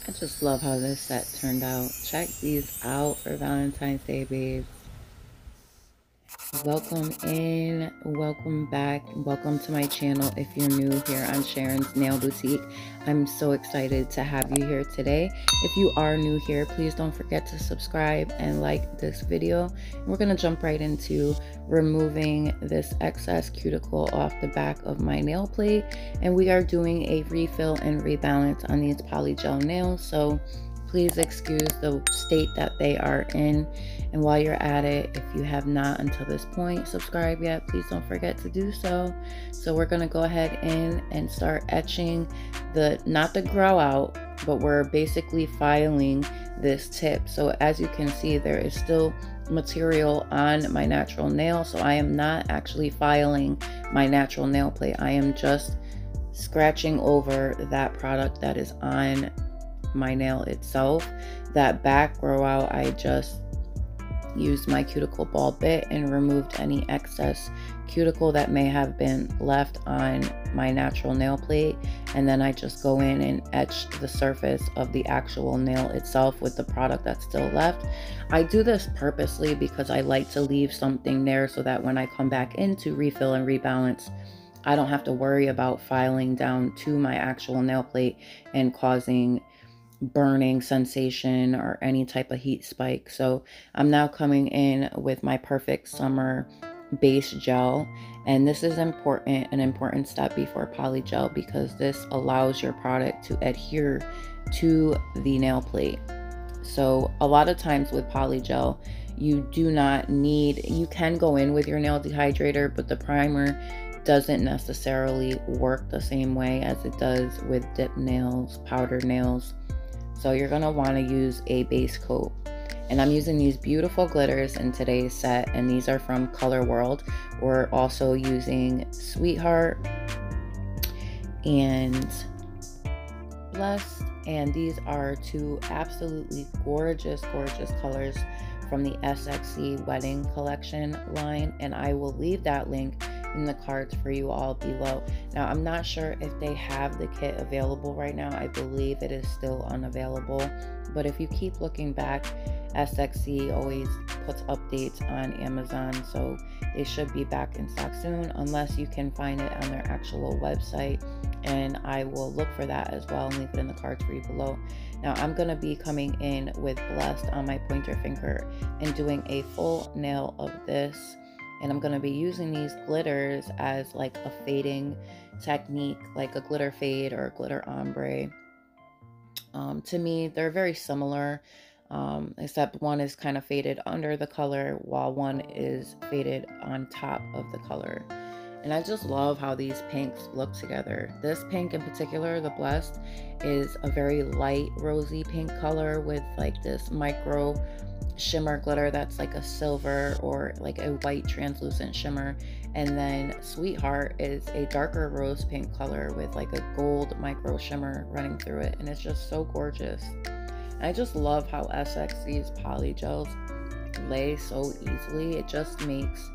I just love how this set turned out. Check these out for Valentine's Day, babes. Welcome in, welcome back, welcome to my channel. If you're new here on Sharon's Nail Boutique, I'm so excited to have you here today. If you are new here, please don't forget to subscribe and like this video. And we're going to jump right into removing this excess cuticle off the back of my nail plate. And we are doing a refill and rebalance on these polygel nails. So please excuse the state that they are in. And while you're at it, if you have not until this point subscribed yet, please don't forget to do so. So we're going to go ahead in and start etching not the grow out, but we're basically filing this tip. So as you can see, there is still material on my natural nail. So I am not actually filing my natural nail plate. I am just scratching over that product that is on my nail itself. That back grow out, I just used my cuticle ball bit and removed any excess cuticle that may have been left on my natural nail plate, and then I just go in and etch the surface of the actual nail itself with the product that's still left. I do this purposely because I like to leave something there so that when I come back in to refill and rebalance, I don't have to worry about filing down to my actual nail plate and causing burning sensation or any type of heat spike. So I'm now coming in with my Perfect Summer base gel, and this is an important step before polygel because this allows your product to adhere to the nail plate. So a lot of times with polygel, you do not need, you can go in with your nail dehydrator, but the primer doesn't necessarily work the same way as it does with dip nails, powder nails. So you're going to want to use a base coat. And I'm using these beautiful glitters in today's set, and these are from Color World. We're also using Sweetheart and Blessed, and these are two absolutely gorgeous colors from the SXC Wedding Collection line, and I will leave that link in the cards for you all below. Now, I'm not sure if they have the kit available right now. I believe it is still unavailable, but if you keep looking back, SXC always puts updates on Amazon, so they should be back in stock soon, unless you can find it on their actual website, and I will look for that as well and leave it in the cards for you below. Now, I'm going to be coming in with Blessed on my pointer finger and doing a full nail of this. And I'm going to be using these glitters as like a fading technique, like a glitter fade or a glitter ombre. To me, they're very similar, except one is kind of faded under the color while one is faded on top of the color. And I just love how these pinks look together. This pink in particular, the Blessed, is a very light rosy pink color with like this micro shimmer glitter that's like a silver or like a white translucent shimmer. And then Sweetheart is a darker rose pink color with like a gold micro shimmer running through it, and it's just so gorgeous. And I just love how SXC's polygels lay so easily. It just makes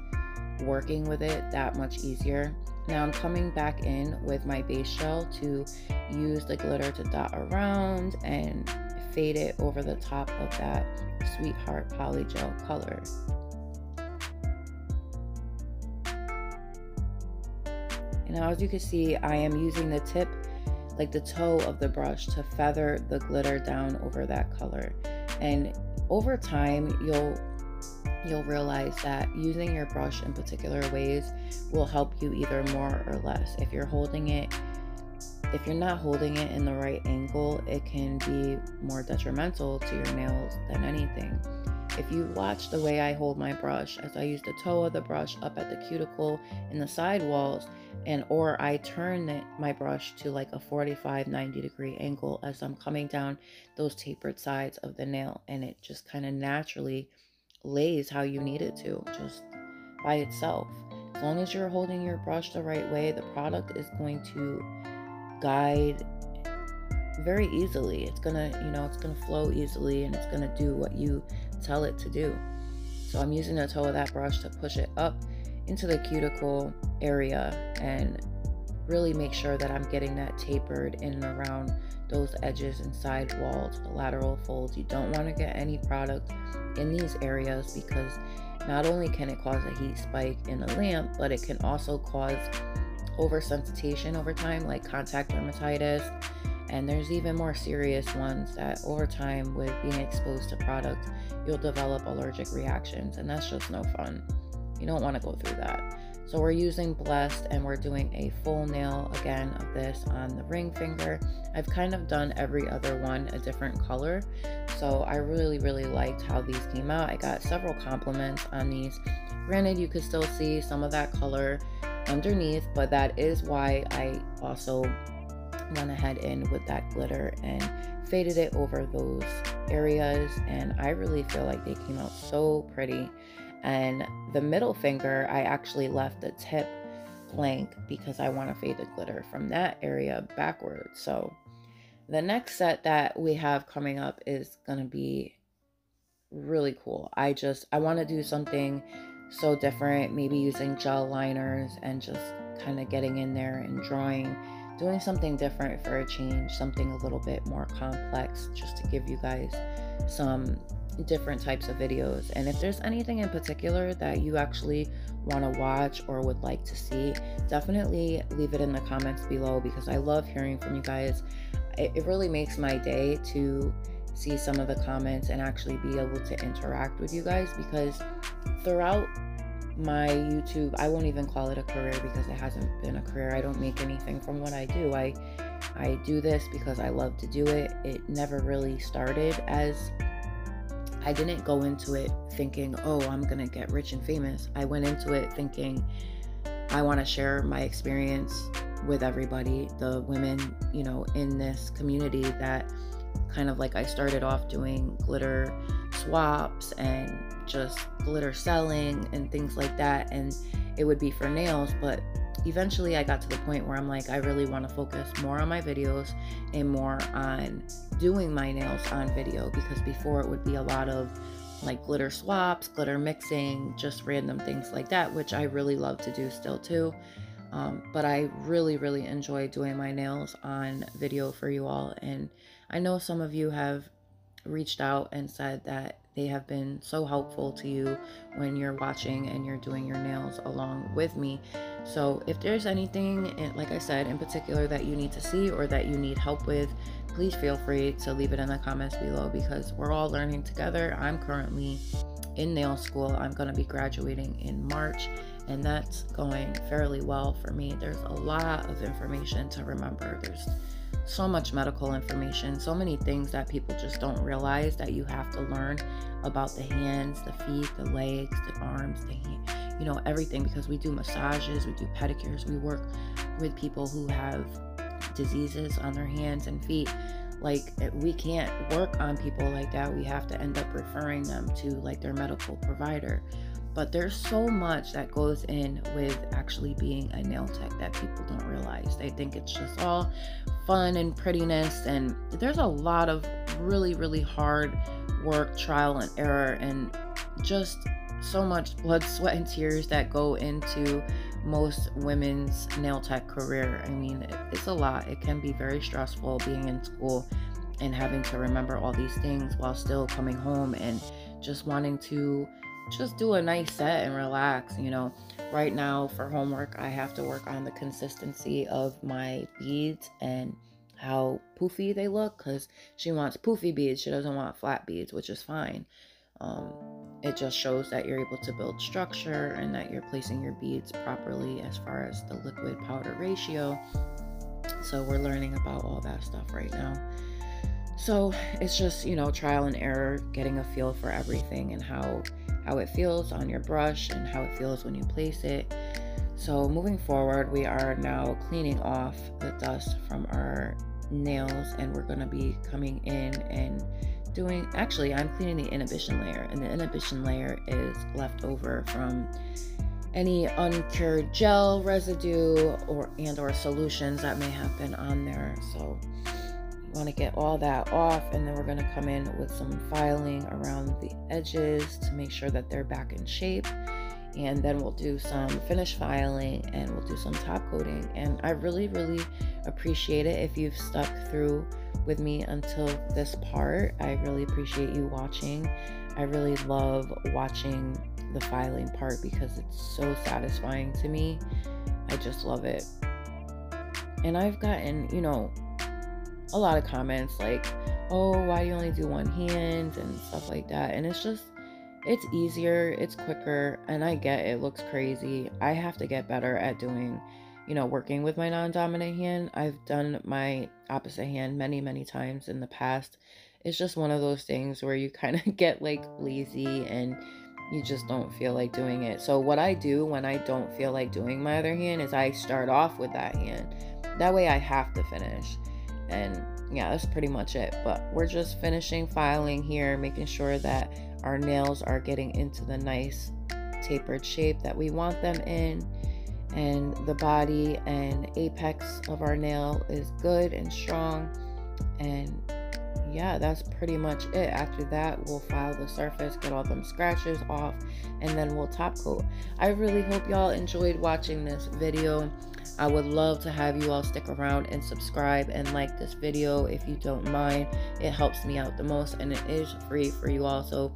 working with it that much easier. Now I'm coming back in with my base gel to use the glitter to dot around and fade it over the top of that Sweetheart polygel color. And now, as you can see, I am using the tip, like the toe of the brush, to feather the glitter down over that color. And over time, you'll realize that using your brush in particular ways will help you either more or less. If you're not holding it in the right angle, it can be more detrimental to your nails than anything. If you watch the way I hold my brush, as I use the toe of the brush up at the cuticle and the side walls, or I turn my brush to like a 45-90 degree angle as I'm coming down those tapered sides of the nail, and it just kind of naturally lays how you need it to, just by itself. As long as you're holding your brush the right way, the product is going to guide very easily. It's gonna flow easily, and it's gonna do what you tell it to do. So I'm using the toe of that brush to push it up into the cuticle area and really make sure that I'm getting that tapered in and around those edges and side walls, the lateral folds. You don't want to get any product in these areas, because not only can it cause a heat spike in the lamp, but it can also cause oversensitization over time, like contact dermatitis. And there's even more serious ones that over time, with being exposed to product, you'll develop allergic reactions, and that's just no fun. You don't want to go through that. So we're using Blessed, and we're doing a full nail again of this on the ring finger. I've kind of done every other one a different color, so I really liked how these came out. I got several compliments on these. Granted, you could still see some of that color underneath, but that is why I also went ahead in with that glitter and faded it over those areas, and I really feel like they came out so pretty. And the middle finger, I actually left the tip blank because I want to fade the glitter from that area backwards. So the next set that we have coming up is going to be really cool. I want to do something so different, maybe using gel liners and just kind of getting in there and doing something different for a change, something a little bit more complex, just to give you guys some different types of videos. And if there's anything in particular that you actually want to watch or would like to see, definitely leave it in the comments below, because I love hearing from you guys. It really makes my day to see some of the comments and actually be able to interact with you guys, because throughout my YouTube, I won't even call it a career because it hasn't been a career. I don't make anything from what I do. I do this because I love to do it. It never really started as, I didn't go into it thinking, oh, I'm gonna get rich and famous. I went into it thinking I want to share my experience with everybody, the women, in this community, that kind of like I started off doing glitter swaps and just glitter selling and things like that, and it would be for nails. But eventually I got to the point where I'm like, I really want to focus more on my videos and more on doing my nails on video, because before it would be a lot of like glitter swaps, glitter mixing, just random things like that, which I really love to do still too. But I really enjoy doing my nails on video for you all. And I know some of you have reached out and said that they have been so helpful to you when you're watching and you're doing your nails along with me. So if there's anything, like I said, in particular that you need to see or that you need help with, please feel free to leave it in the comments below, because we're all learning together. I'm currently in nail school. I'm going to be graduating in March, and that's going fairly well for me. There's a lot of information to remember. There's so much medical information, so many things that people just don't realize that you have to learn about the hands, the feet, the legs, the arms, everything, because we do massages, we do pedicures, we work with people who have diseases on their hands and feet. Like, we can't work on people like that. We have to end up referring them to like their medical provider. But there's so much that goes in with actually being a nail tech that people don't realize. They think it's just all fun and prettiness, and there's a lot of really hard work, trial and error, and just so much blood, sweat, and tears that go into most women's nail tech career. I mean, it's a lot. It can be very stressful being in school and having to remember all these things while still coming home and just wanting to just do a nice set and relax. Right now for homework, I have to work on the consistency of my beads and how poofy they look, because she wants poofy beads. She doesn't want flat beads, which is fine. It just shows that you're able to build structure and that you're placing your beads properly as far as the liquid powder ratio. So we're learning about all that stuff right now. So it's just, trial and error, getting a feel for everything and how it feels on your brush and how it feels when you place it. So moving forward, we are now cleaning off the dust from our nails, and we're going to be coming in and I'm cleaning the inhibition layer, and the inhibition layer is left over from any uncured gel residue or solutions that may have been on there. So you want to get all that off, and then we're going to come in with some filing around the edges to make sure that they're back in shape. and then we'll do some finish filing and we'll do some top coating. And I really appreciate it if you've stuck through with me until this part. I really appreciate you watching. I really love watching the filing part because it's so satisfying to me. I just love it. And I've gotten, you know, a lot of comments like, oh, why do you only do one hand and stuff like that. And it's just, it's easier, it's quicker, and I get it looks crazy. I have to get better at doing, you know, working with my non-dominant hand. I've done my opposite hand many times in the past. It's just one of those things where you kind of get like lazy and you just don't feel like doing it. So what I do when I don't feel like doing my other hand is I start off with that hand. That way I have to finish. And yeah, that's pretty much it. But we're just finishing filing here, making sure that our nails are getting into the nice tapered shape that we want them in. And the body and apex of our nail is good and strong. And yeah, that's pretty much it. After that, we'll file the surface, get all them scratches off, and then we'll top coat. I really hope y'all enjoyed watching this video. I would love to have you all stick around and subscribe and like this video if you don't mind. It helps me out the most, and it is free for you all. So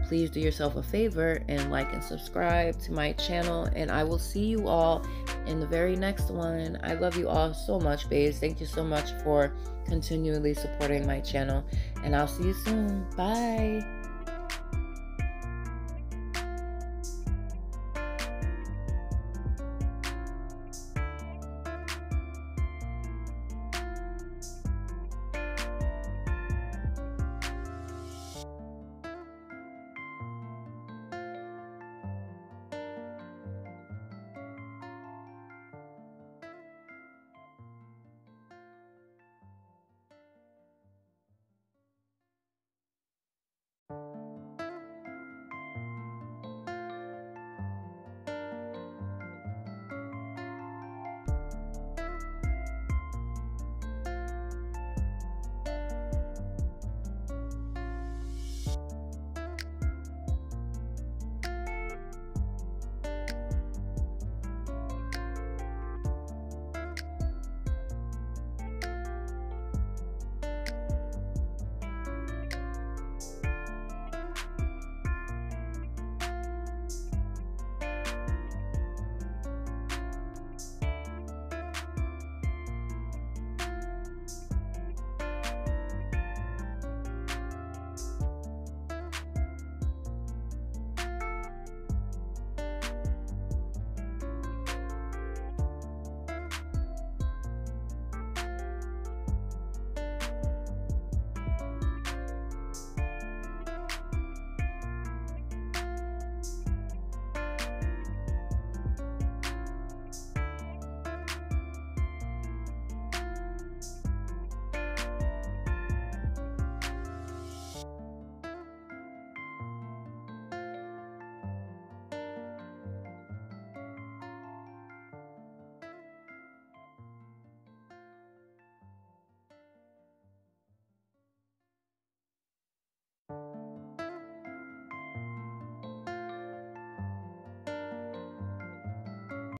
please do yourself a favor and like and subscribe to my channel, and I will see you all in the very next one. I love you all so much, babes. Thank you so much for continually supporting my channel, and I'll see you soon. Bye.